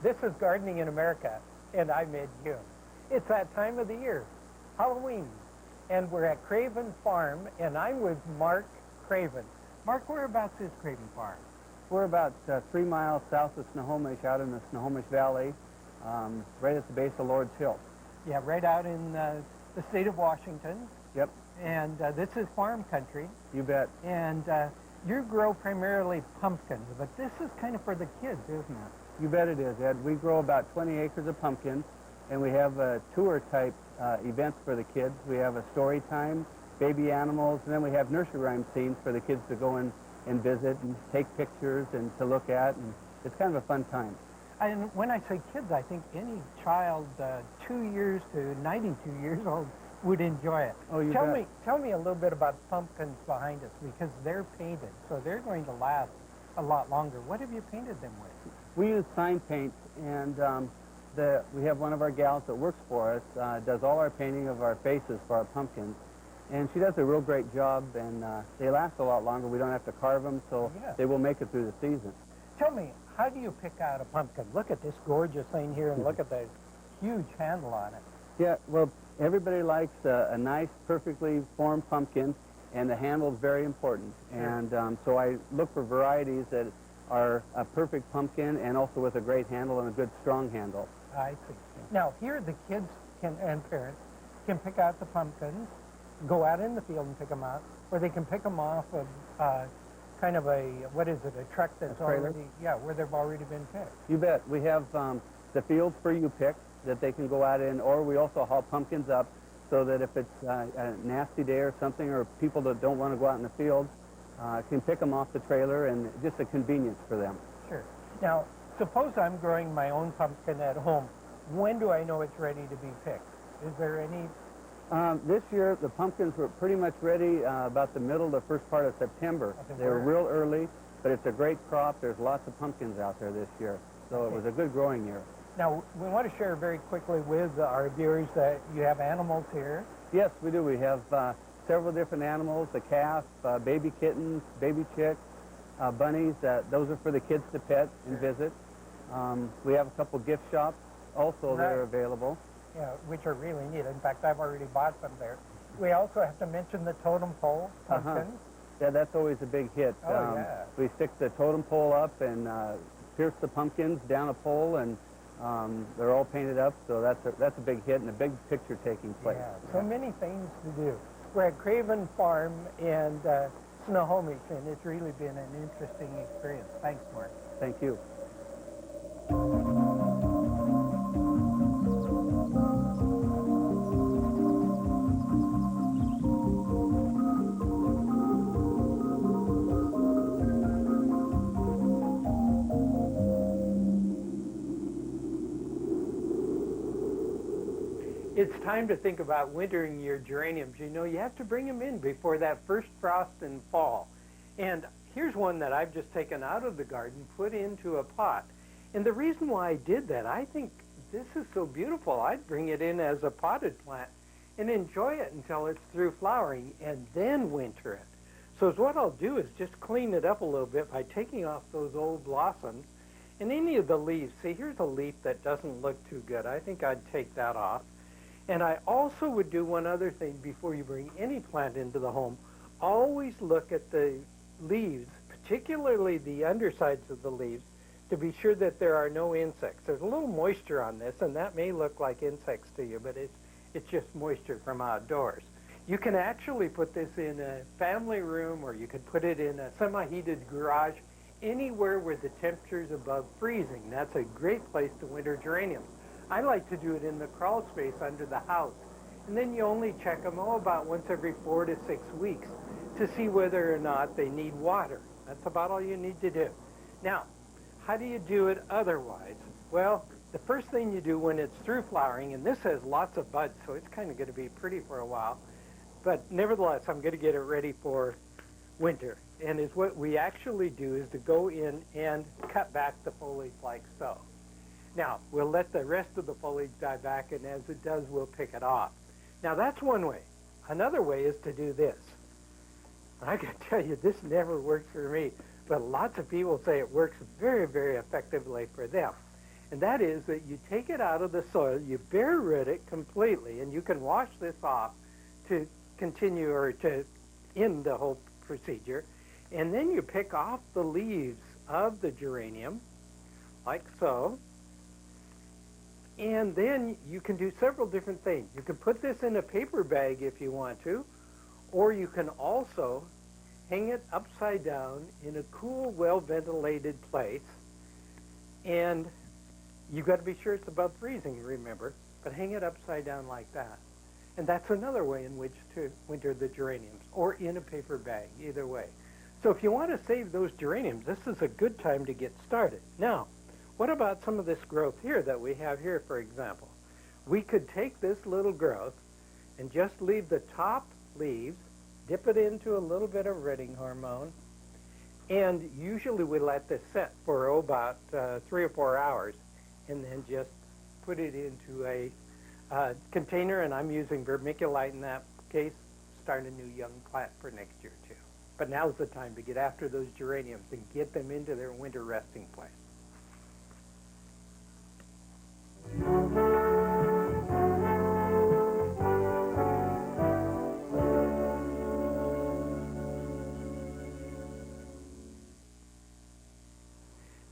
This is Gardening in America, and I'm Ed Hume. It's that time of the year, Halloween, and we're at Craven Farm, and I'm with Mark Craven. Mark, whereabouts is Craven Farm? We're about 3 miles south of Snohomish, out in the Snohomish Valley, right at the base of Lord's Hill. Yeah, right out in the state of Washington. Yep. And this is farm country. You bet. And you grow primarily pumpkins, but this is kind of for the kids, isn't it? You bet it is, Ed. We grow about 20 acres of pumpkins, and we have tour-type events for the kids. We have a story time, baby animals, and then we have nursery rhyme scenes for the kids to go in and visit and take pictures and to look at, and it's kind of a fun time. And when I say kids, I think any child 2 years to 92 years old would enjoy it. Oh, you tell bet. me, tell me a little bit about the pumpkins behind us, because they're painted, so they're going to last a lot longer. What have you painted them with? We use sign paint, and we have one of our gals that works for us, does all our painting of our faces for our pumpkins, and she does a real great job, and they last a lot longer. We don't have to carve them, so they will make it through the season. Tell me, how do you pick out a pumpkin? Look at this gorgeous thing here, and look at the huge handle on it. Yeah, well, everybody likes a nice, perfectly formed pumpkin, and the handle is very important. Sure. And so I look for varieties that are a perfect pumpkin and also with a great handle and a good strong handle. I see. Now, here the kids and parents can pick out the pumpkins, go out in the field and pick them out, or they can pick them off of kind of a, what is it, a truck that's already, where they've already been picked. You bet. We have the fields for you pick that they can go out in, or we also haul pumpkins up so that if it's a nasty day or something, or people that don't want to go out in the field, can pick them off the trailer, and just a convenience for them. Sure. Now, suppose I'm growing my own pumpkin at home. When do I know it's ready to be picked? Is there any... This year, the pumpkins were pretty much ready about the middle, the first part of September. They were real early, but it's a great crop. There's lots of pumpkins out there this year, so it was a good growing year. Now, we want to share very quickly with our viewers that you have animals here. Yes, we do. We have several different animals, the calf, baby kittens, baby chicks, bunnies. Those are for the kids to pet and visit. We have a couple gift shops also that are available. Yeah, which are really neat. In fact, I've already bought some there. We also have to mention the totem pole pumpkins. Yeah, that's always a big hit. We stick the totem pole up and pierce the pumpkins down a pole, and they're all painted up, so that's a big hit and a big picture taking place. Yeah, so many things to do. We're at Craven Farm in Snohomish, and it's really been an interesting experience. Thanks, Mark. Thank you. It's time to think about wintering your geraniums. You know, you have to bring them in before that first frost in fall. And here's one that I've just taken out of the garden, put into a pot. And the reason why I did that, I think this is so beautiful. I'd bring it in as a potted plant and enjoy it until it's through flowering and then winter it. So what I'll do is just clean it up a little bit by taking off those old blossoms and any of the leaves. See, here's a leaf that doesn't look too good. I think I'd take that off. And I also would do one other thing before you bring any plant into the home. Always look at the leaves, particularly the undersides of the leaves, to be sure that there are no insects. There's a little moisture on this, and that may look like insects to you, but it's just moisture from outdoors. You can actually put this in a family room, or you could put it in a semi-heated garage, anywhere where the temperature is above freezing. That's a great place to winter geraniums. I like to do it in the crawl space under the house. And then you only check them about once every 4 to 6 weeks to see whether or not they need water. That's about all you need to do. Now, how do you do it otherwise? Well, the first thing you do when it's through flowering, and this has lots of buds, so it's kind of going to be pretty for a while, but nevertheless, I'm going to get it ready for winter. And what we actually do is to go in and cut back the foliage like so. Now, we'll let the rest of the foliage die back, and as it does, we'll pick it off. Now, that's one way. Another way is to do this. I can tell you, this never works for me, but lots of people say it works very, very effectively for them. And that is that you take it out of the soil, you bare root it completely, and you can wash this off to continue or to end the whole procedure. And then you pick off the leaves of the geranium, like so. And then you can do several different things. You can put this in a paper bag if you want to, or you can also hang it upside down in a cool, well-ventilated place. And you've got to be sure it's above freezing, remember, but hang it upside down like that. And that's another way in which to winter the geraniums, or in a paper bag, either way. So if you want to save those geraniums, this is a good time to get started. Now, what about some of this growth here that we have here, for example? We could take this little growth and just leave the top leaves, dip it into a little bit of rooting hormone, and usually we let this set for about 3 or 4 hours, and then just put it into a container, and I'm using vermiculite in that case, start a new young plant for next year too. But now's the time to get after those geraniums and get them into their winter resting place.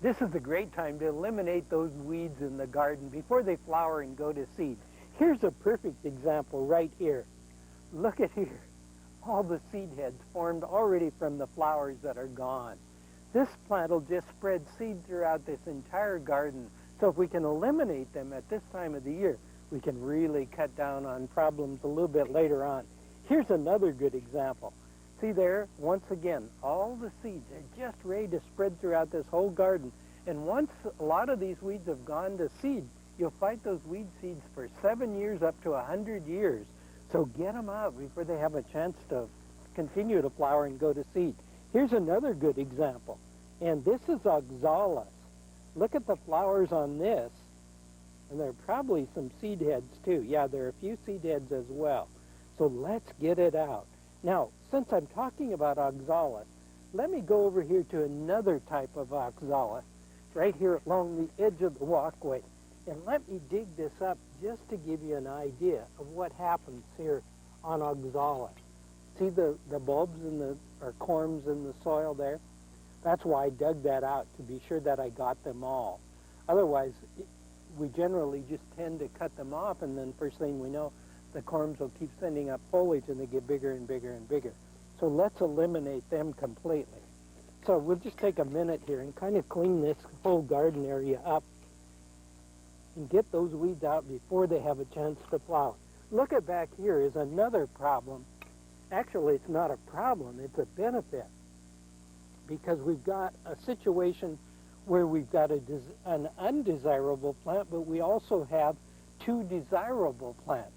This is a great time to eliminate those weeds in the garden before they flower and go to seed. Here's a perfect example right here. Look at here. All the seed heads formed already from the flowers that are gone. This plant will just spread seed throughout this entire garden. So if we can eliminate them at this time of the year, we can really cut down on problems a little bit later on. Here's another good example. See there, once again, all the seeds are just ready to spread throughout this whole garden. And once a lot of these weeds have gone to seed, you'll fight those weed seeds for 7 years up to 100 years. So get them out before they have a chance to continue to flower and go to seed. Here's another good example. And this is oxalis. Look at the flowers on this. And there are probably some seed heads too. Yeah, there are a few seed heads as well. So let's get it out. Now, since I'm talking about oxalis, let me go over here to another type of oxalis, right here along the edge of the walkway. And let me dig this up just to give you an idea of what happens here on oxalis. See the bulbs or corms in the soil there? That's why I dug that out, to be sure that I got them all. Otherwise, we generally just tend to cut them off, and then first thing we know, the corms will keep sending up foliage and they get bigger and bigger and bigger. So let's eliminate them completely. So we'll just take a minute here and kind of clean this whole garden area up and get those weeds out before they have a chance to flower. Look at back here is another problem. Actually, it's not a problem, it's a benefit, because we've got a situation where we've got an undesirable plant, but we also have 2 desirable plants.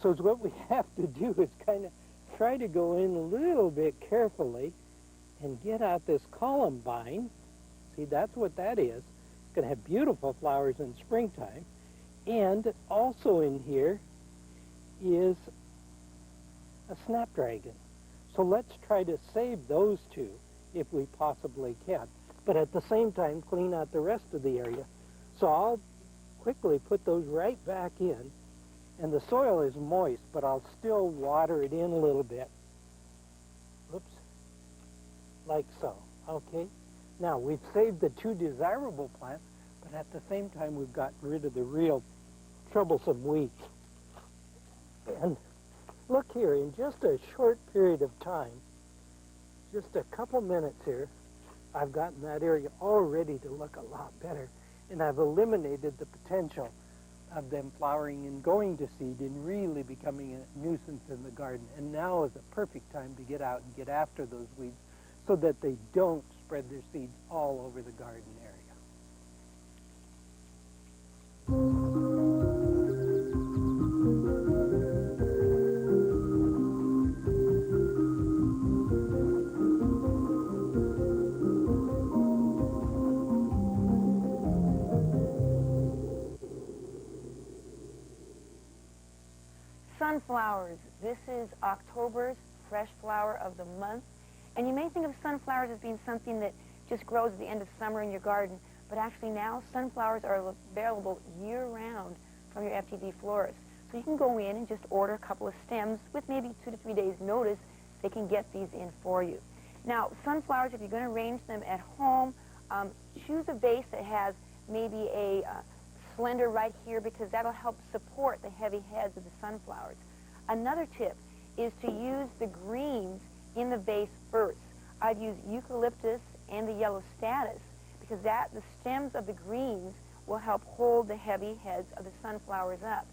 So what we have to do is kind of try to go in a little bit carefully and get out this columbine. See, that's what that is. It's going to have beautiful flowers in springtime. And also in here is a snapdragon. So let's try to save those 2 if we possibly can. But at the same time, clean out the rest of the area. So I'll quickly put those right back in. And the soil is moist, but I'll still water it in a little bit. Oops. Like so. Okay. Now, we've saved the 2 desirable plants, but at the same time, we've gotten rid of the real troublesome weeds. And look here, in just a short period of time, just a couple minutes here, I've gotten that area all ready to look a lot better, and I've eliminated the potential of them flowering and going to seed and really becoming a nuisance in the garden. And now is a perfect time to get out and get after those weeds so that they don't spread their seeds all over the garden area. Sunflowers. This is October's fresh flower of the month. And you may think of sunflowers as being something that just grows at the end of summer in your garden, but actually now sunflowers are available year-round from your FTD florist. So you can go in and just order a couple of stems with maybe 2 to 3 days notice. They can get these in for you. Now, sunflowers, if you're going to arrange them at home, choose a vase that has maybe a slender right here, because that'll help support the heavy heads of the sunflowers. Another tip is to use the greens in the vase first. I'd use eucalyptus and the yellow statice, because the stems of the greens will help hold the heavy heads of the sunflowers up.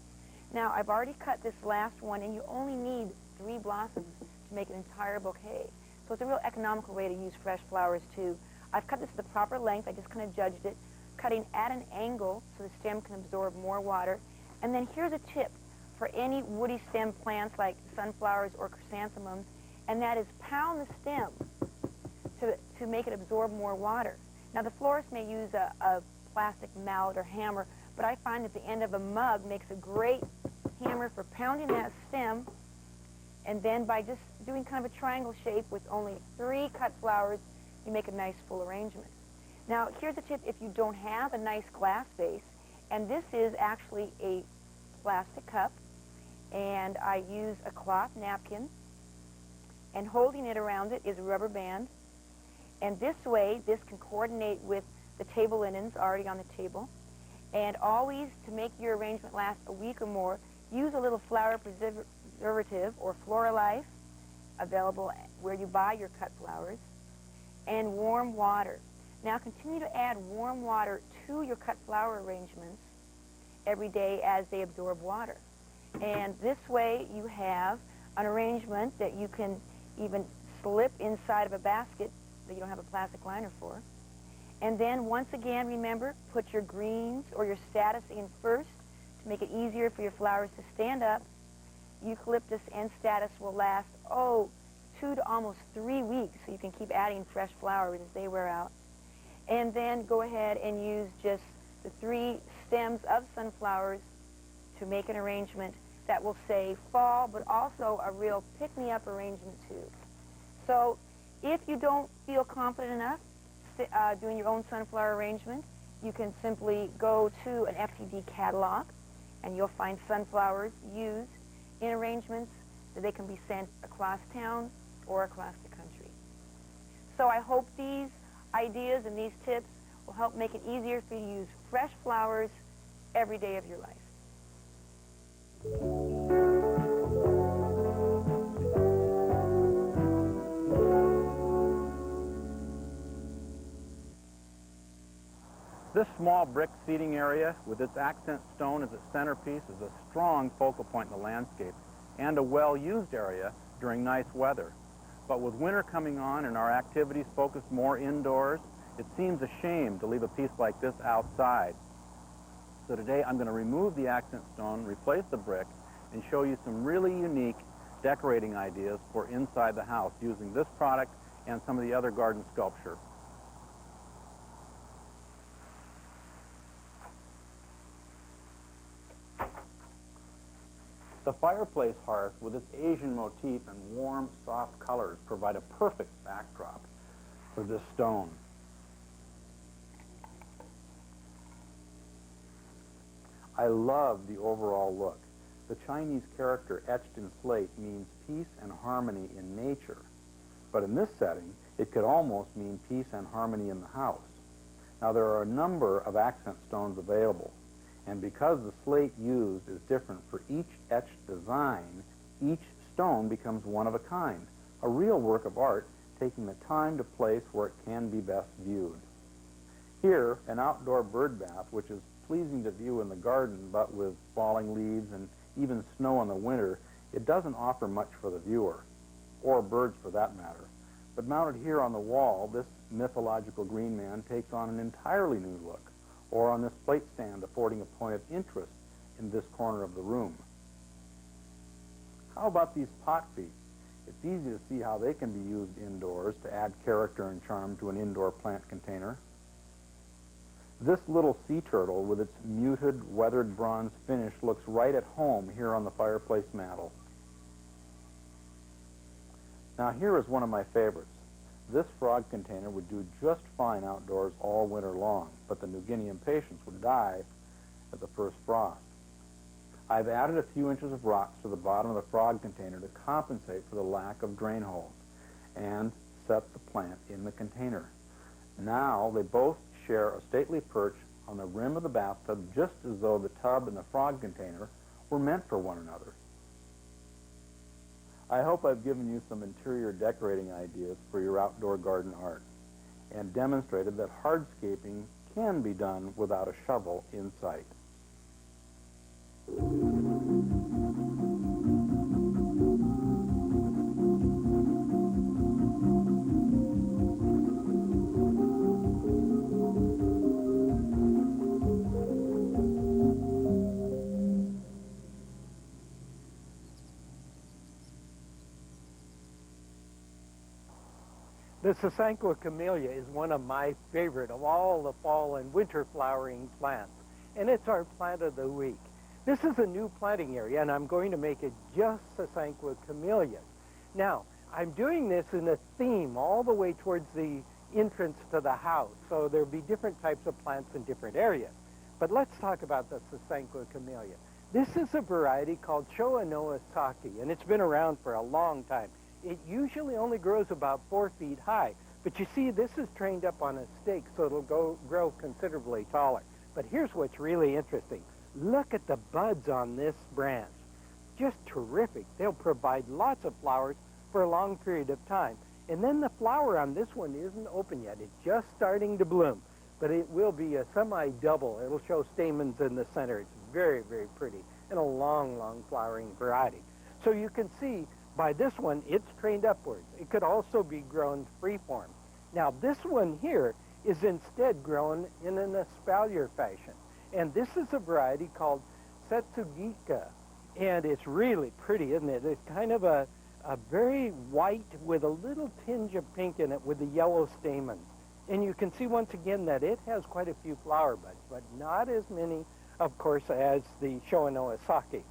Now, I've already cut this last one, and you only need 3 blossoms to make an entire bouquet. So it's a real economical way to use fresh flowers, too. I've cut this to the proper length. I just kind of judged it, cutting at an angle so the stem can absorb more water. And then here's a tip for any woody stem plants like sunflowers or chrysanthemums, and that is pound the stem to make it absorb more water. Now, the florist may use a plastic mallet or hammer, but I find that the end of a mug makes a great hammer for pounding that stem, and then by just doing kind of a triangle shape with only 3 cut flowers, you make a nice full arrangement. Now, here's a tip if you don't have a nice glass vase, and this is actually a plastic cup, and I use a cloth napkin, and holding it around it is a rubber band, and this way, this can coordinate with the table linens already on the table. And always, to make your arrangement last a week or more, use a little flower preservative or Floralife, available where you buy your cut flowers, and warm water. Now, continue to add warm water to your cut flower arrangements every day as they absorb water. And this way, you have an arrangement that you can even slip inside of a basket that you don't have a plastic liner for. And then, once again, remember, put your greens or your statice in first to make it easier for your flowers to stand up. Eucalyptus and statice will last, 2 to almost 3 weeks, so you can keep adding fresh flowers as they wear out. And then go ahead and use just the 3 stems of sunflowers to make an arrangement that will say fall, but also a real pick-me-up arrangement, too. So, if you don't feel confident enough doing your own sunflower arrangement, you can simply go to an FTD catalog, and you'll find sunflowers used in arrangements that they can be sent across town or across the country. So I hope these ideas and these tips will help make it easier for you to use fresh flowers every day of your life. This small brick seating area with its accent stone as its centerpiece is a strong focal point in the landscape and a well-used area during nice weather. But with winter coming on and our activities focused more indoors, it seems a shame to leave a piece like this outside. So today I'm going to remove the accent stone, replace the brick, and show you some really unique decorating ideas for inside the house using this product and some of the other garden sculpture. The fireplace hearth with its Asian motif and warm, soft colors provide a perfect backdrop for this stone. I love the overall look. The Chinese character etched in slate means peace and harmony in nature, but in this setting, it could almost mean peace and harmony in the house. Now, there are a number of accent stones available, and because the slate used is different for each etched design, each stone becomes one of a kind, a real work of art taking the time to place where it can be best viewed. Here, an outdoor bird bath, which is pleasing to view in the garden, but with falling leaves and even snow in the winter, it doesn't offer much for the viewer, or birds for that matter. But mounted here on the wall, this mythological green man takes on an entirely new look, or on this plate stand affording a point of interest in this corner of the room. How about these pot feet? It's easy to see how they can be used indoors to add character and charm to an indoor plant container. This little sea turtle with its muted, weathered bronze finish looks right at home here on the fireplace mantel. Now here is one of my favorites. This frog container would do just fine outdoors all winter long, but the New Guinea impatiens would die at the first frost. I've added a few inches of rocks to the bottom of the frog container to compensate for the lack of drain holes and set the plant in the container. Now they both share a stately perch on the rim of the bathtub, just as though the tub and the frog container were meant for one another. I hope I've given you some interior decorating ideas for your outdoor garden art and demonstrated that hardscaping can be done without a shovel in sight. The Sasanqua Camellia is one of my favorite of all the fall and winter flowering plants, and it's our plant of the week. This is a new planting area, and I'm going to make it just Sasanqua Camellias. Now, I'm doing this in a theme all the way towards the entrance to the house, so there'll be different types of plants in different areas. But let's talk about the Sasanqua Camellia. This is a variety called Showa no Sakae, and it's been around for a long time. It usually only grows about 4 feet high, but you see this is trained up on a stake, so it'll grow considerably taller. But here's what's really interesting. Look at the buds on this branch. Just terrific. They'll provide lots of flowers for a long period of time. And then the flower on this one isn't open yet. It's just starting to bloom, but it will be a semi-double. It'll show stamens in the center. It's very, very pretty and a long, long flowering variety. So you can see by this one, it's trained upwards. It could also be grown freeform. Now, this one here is instead grown in an espalier fashion. And this is a variety called Setsugekka. And it's really pretty, isn't it? It's kind of a very white with a little tinge of pink in it with the yellow stamens. And you can see once again that it has quite a few flower buds, but not as many, of course, as the Showa no Sakae.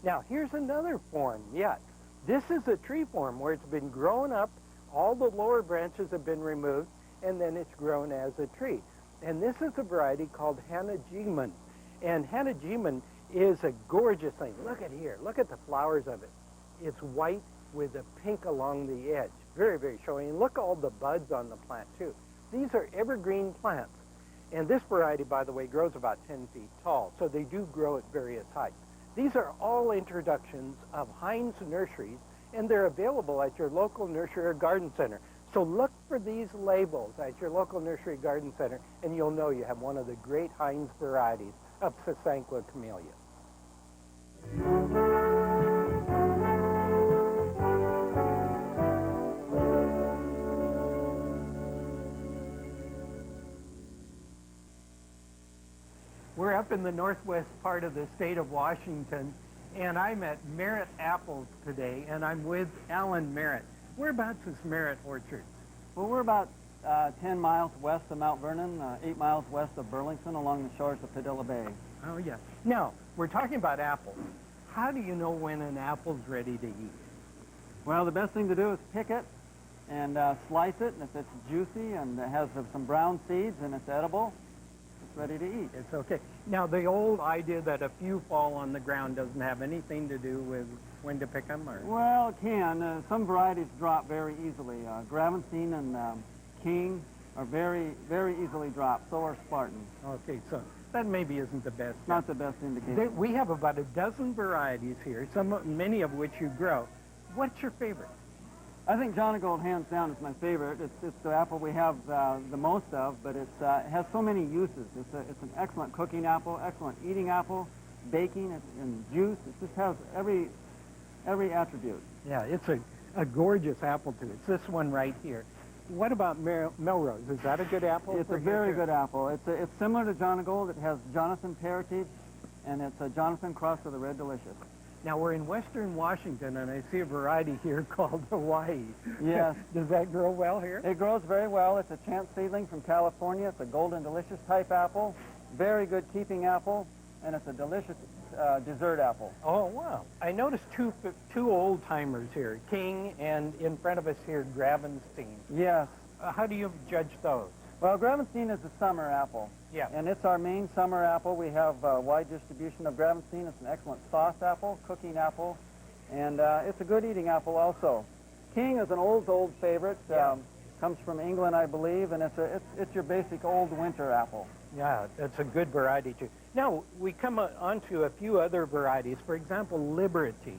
Now, here's another form yet. This is a tree form where it's been grown up, all the lower branches have been removed, and then it's grown as a tree. And this is a variety called Hana Jiman. And Hana Jiman is a gorgeous thing. Look at here. Look at the flowers of it. It's white with a pink along the edge. Very, very showy. And look at all the buds on the plant, too. These are evergreen plants. And this variety, by the way, grows about 10 feet tall, so they do grow at various heights. These are all introductions of Heinz nurseries, and they're available at your local nursery or garden center. So look for these labels at your local nursery garden center, and you'll know you have one of the great Heinz varieties of Sasanqua Camellia. We're up in the northwest part of the state of Washington, and I'm at Merritt Apples today, and I'm with Alan Merritt. Whereabouts is Merritt Orchard? Well, we're about 10 miles west of Mount Vernon, 8 miles west of Burlington, along the shores of Padilla Bay. Oh, yeah. Now, we're talking about apples. How do you know when an apple's ready to eat? Well, the best thing to do is pick it and slice it, and if it's juicy and it has some brown seeds and it's edible, it's ready to eat. It's okay. Now, the old idea that a few fall on the ground doesn't have anything to do with when to pick them? Or? Well, it can. Some varieties drop very easily. Gravenstein and King are very, very easily dropped. So are Spartan. Okay, so that maybe isn't the best. Not the best indication. We have about a dozen varieties here, many of which you grow. What's your favorite? I think Jonagold, hands down, is my favorite. It's the apple we have the most of, but it has so many uses. It's an excellent cooking apple, excellent eating apple, baking, and juice. It just has every attribute. Yeah, it's a gorgeous apple, too. It's this one right here. What about Melrose? Is that a good apple? It's a very good apple. It's similar to Jonagold. It has Jonathan parentage, and it's a Jonathan cross with a Red Delicious. Now, we're in western Washington, and I see a variety here called Hawaii. Yes. Does that grow well here? It grows very well. It's a chance seedling from California. It's a Golden Delicious type apple. Very good keeping apple, and it's a delicious dessert apple. Oh, wow. I noticed two old-timers here, King, and in front of us here, Gravenstein. Yes. how do you judge those? Well, Gravenstein is a summer apple. Yeah. And it's our main summer apple. We have a wide distribution of Gravenstein. It's an excellent sauce apple, cooking apple, and it's a good eating apple also. King is an old favorite. Yeah. Comes from England, I believe, and it's your basic old winter apple. Yeah, that's a good variety too. Now, we come on to a few other varieties. For example, Liberty.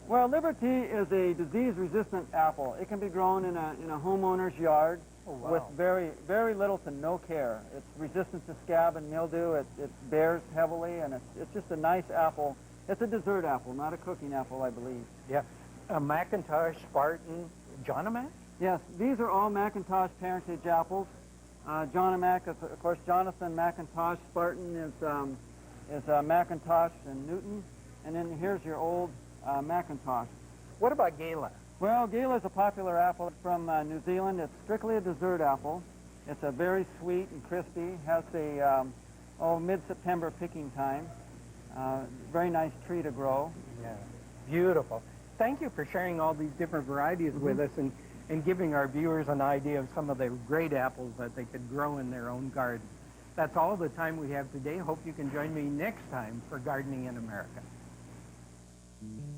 Well, Liberty is a disease-resistant apple. It can be grown in a homeowner's yard. Oh, wow. With very little to no care. It's resistant to scab and mildew. It bears heavily, and it's just a nice apple. It's a dessert apple, not a cooking apple, I believe. Yeah. Macintosh, Spartan, Johnamac? Yes, these are all Macintosh parentage apples. Johnamac is, of course, Jonathan Macintosh. Spartan is Macintosh and Newton. And then here's your old Macintosh. What about Gala? Well, Gala is a popular apple from New Zealand. It's strictly a dessert apple. It's a very sweet and crispy. Has a mid-September picking time. Very nice tree to grow. Yeah, beautiful. Thank you for sharing all these different varieties with us and giving our viewers an idea of some of the great apples that they could grow in their own garden. That's all the time we have today. Hope you can join me next time for Gardening in America.